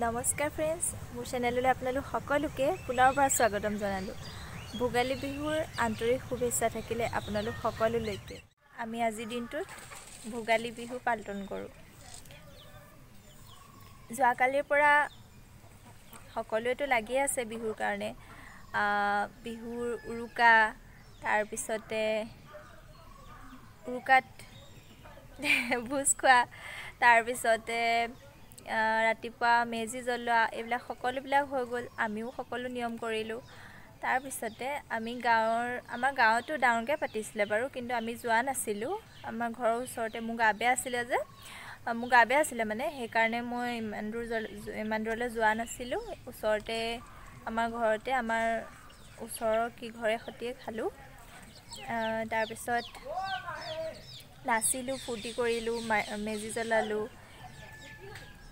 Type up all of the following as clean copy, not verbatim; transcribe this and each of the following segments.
নমস্কাৰ ফ্ৰেণ্ডছ, মোৰ চেনেললৈ আপোনালোক সকলোকে পুনৰবাৰ স্বাগতম জনালোঁ। ভোগালী বিহুৰ আন্তৰিক শুভেচ্ছা থাকিলে আপোনালোক সকলোলৈকে। আমি আজিৰ দিনটোত ভোগালী বিহু পালন কৰোঁ। যোৱাকালিৰ পৰা সকলোৱেতো লাগি আছে বিহুৰ কাৰণে। বিহুৰ উৰুকা, তাৰপিছতে উৰুকাত ভোজ খোৱা, তাৰপিছতে ৰাতিপুৱা মেজি জ্বলোৱা, এইবিলাক সকলোবিলাক হৈ গ'ল। আমিও সকলো নিয়ম কৰিলোঁ। তাৰপিছতে আমাৰ গাঁৱতো ডাঙৰকৈ পাতিছিলে বাৰু, কিন্তু আমি যোৱা নাছিলোঁ। আমাৰ ঘৰৰ ওচৰতে মোৰ গা বেয়া আছিলে মানে, সেইকাৰণে মই ইমান দূৰলৈ যোৱা নাছিলোঁ। ওচৰতে আমাৰ ঘৰতে আমাৰ ওচৰৰ ঘৰে সতিয়ে খালোঁ। তাৰপিছত নাচিলোঁ, ফূৰ্তি কৰিলোঁ, মেজি জ্বলালোঁ।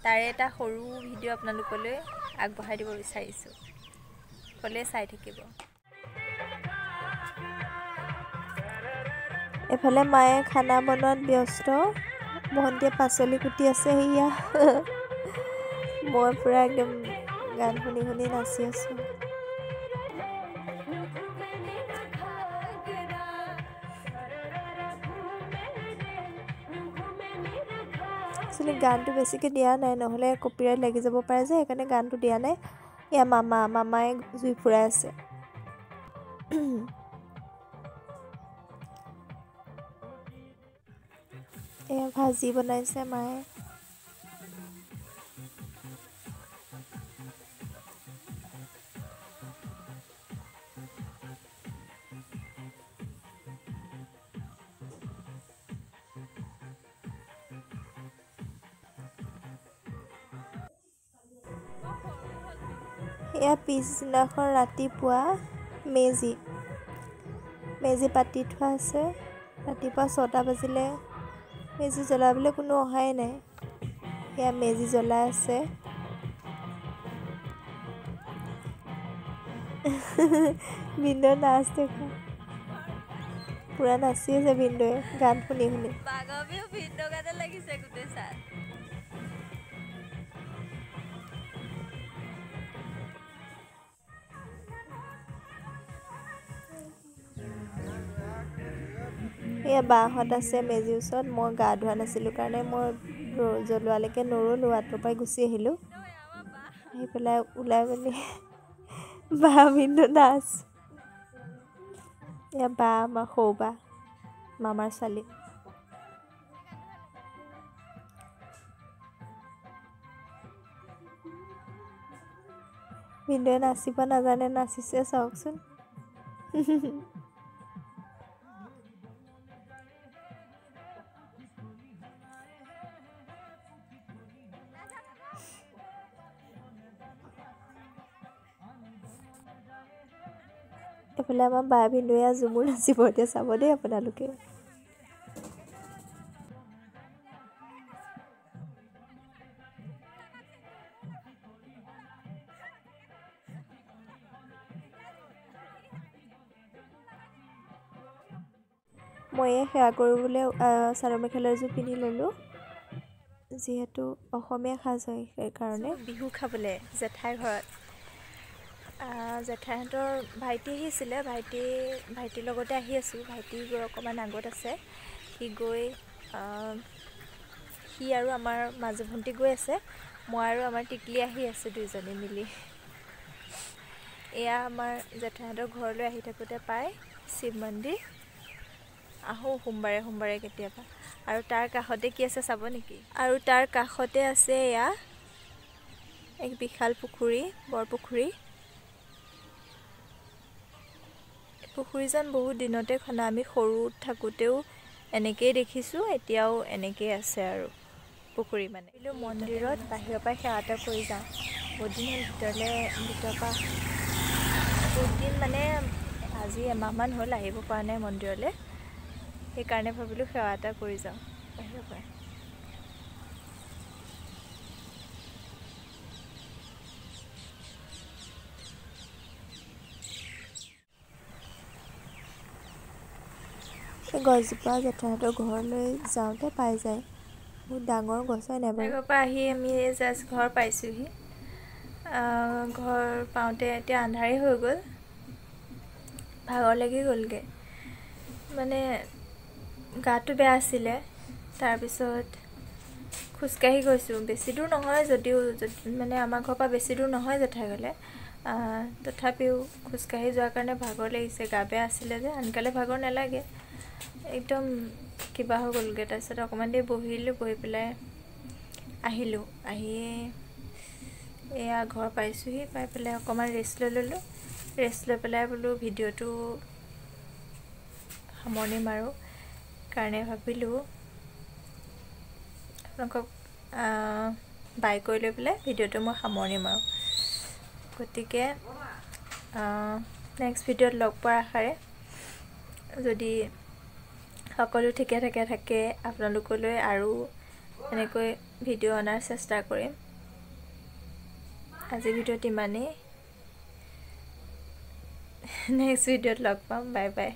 তাৰে এটা সৰু ভিডিঅ' আপোনালোকলৈ আগবঢ়াই দিব বিচাৰিছোঁ। সকলোৱে চাই থাকিব। এফালে মায়ে খানা বনোৱাত ব্যস্ত, ভণ্টিয়ে পাচলি কুটি আছে। সেয়া মই পূৰা একদম গান শুনি শুনি নাচি আছোঁ। একচুৱেলি গানটো বেছিকৈ দিয়া নাই, নহ'লে কপিৰাইট লাগি যাব পাৰে যে, সেইকাৰণে গানটো দিয়া নাই। এয়া মামাই জুই ফুৰাই আছে। এয়া ভাজি বনাইছে মায়ে। এয়া পিছদিনাখন ৰাতিপুৱা মেজি পাতি থোৱা আছে। ৰাতিপুৱা 6টা বাজিলে মেজি জ্বলাবলৈ কোনো অহাই নাই। এয়া মেজি জ্বলাই আছে। ভিনদেউ নাচ দেখা, পূৰা নাচি আছে ভিনদেউৱে গান শুনি শুনি। ভিনদেউ গাতে লাগিছে গোটেই চাই। এয়া বাহঁত আছে মেজিৰ ওচৰত। মই গা ধোৱা নাছিলোঁ কাৰণে মই জ্বলোৱালৈকে নৰলোঁ, আঁতৰৰ পৰাই গুচি আহিলোঁ। আহি পেলাই ওলাই মেলি বা ভিনদেউ নাচ। এয়া বা আমাৰ সৰু বা, মামাৰ ছোৱালী। ভিনদেউৱে নাচিব নাজানে, নাচিছে চাওকচোন। এইফালে আমাৰ বা ভিনদেউৱে ঝুমুৰ নাচিব। এতিয়া চাব দেই আপোনালোকে। মই সেৱা কৰিবলৈ চাদৰ মেখেলা এযোৰ পিন্ধি ল'লোঁ, যিহেতু অসমীয়া সাজ হয় সেইকাৰণে। বিহু খাবলৈ জেঠাই ঘৰত। জেঠাইহঁতৰ ভাইটি আহিছিলে, ভাইটিৰ লগতে আহি আছোঁ। ভাইটি গৈ অকণমান আগত আছে। সি আৰু আমাৰ মাজু ভণ্টি গৈ আছে। মই আৰু আমাৰ টিকলি আহি আছোঁ, দুইজনী মিলি। এয়া আমাৰ জেঠাইহঁতৰ ঘৰলৈ আহি থাকোঁতে পায় শিৱ মন্দিৰ। আহোঁ সোমবাৰে কেতিয়াবা। আৰু তাৰ কাষতে কি আছে চাব নেকি? আৰু তাৰ কাষতে আছে এয়া এক বিশাল পুখুৰী, বৰপুখুৰী। পুখুৰীজন বহুত দিনতে খনা। আমি সৰু থাকোঁতেও এনেকেই দেখিছোঁ, এতিয়াও এনেকেই আছে আৰু পুখুৰী মানে। মন্দিৰত বাহিৰৰ পৰাই সেৱা এটা কৰি যাওঁ। বহুত দিন হ'ল ভিতৰৰ পৰা বহুত দিন মানে আজি এমাহমান হ'ল আহিব পৰা নাই মন্দিৰলৈ। সেইকাৰণে ভাবিলোঁ সেৱা এটা কৰি যাওঁ বাহিৰৰ পৰা। এই গছজোপা জেঠাইহঁতৰ ঘৰলৈ যাওঁতে পাই যায়। বহুত ডাঙৰ গছ হয় নাই বাৰু? ঘৰৰ পৰা আহি আমি জাষ্ট ঘৰ পাইছোঁহি। ঘৰ পাওঁতে এতিয়া আন্ধাৰেই হৈ গ'ল, ভাগৰ লাগি গ'লগৈ। মানে গাটো বেয়া আছিলে। তাৰপিছত খোজকাঢ়ি গৈছোঁ, বেছি দূৰ নহয় যদিও, মানে আমাৰ ঘৰৰ পৰা বেছি দূৰ নহয় জেঠাই গ'লে, তথাপিও খোজকাঢ়ি যোৱাৰ কাৰণে ভাগৰ লাগিছে। গা বেয়া আছিলে যে, আনকালে ভাগৰ নালাগে, একদম কিবা হৈ গ'লগৈ। তাৰপিছত অকণমান দেৰি বহিলোঁ, বহি পেলাই আহিলোঁ। আহি এয়া ঘৰ পাইছোঁহি, পাই পেলাই অকণমান ৰেষ্ট লৈ ল'লোঁ। ৰেষ্ট লৈ পেলাই বোলো ভিডিঅ'টো সামৰণি মাৰোঁ কাৰণে ভাবিলোঁ আপোনালোকক বাই কৰি লৈ পেলাই ভিডিঅ'টো মই সামৰণি মাৰোঁ। গতিকে নেক্সট ভিডিঅ'ত লগ পোৱাৰ আশাৰে, যদি সকলো ঠিকে থাকে আপোনালোকলৈ আৰু এনেকৈ ভিডিঅ' অনাৰ চেষ্টা কৰিম। আজি ভিডিঅ'ত ইমানেই, নেক্সট ভিডিঅ'ত লগ পাম। Bye bye.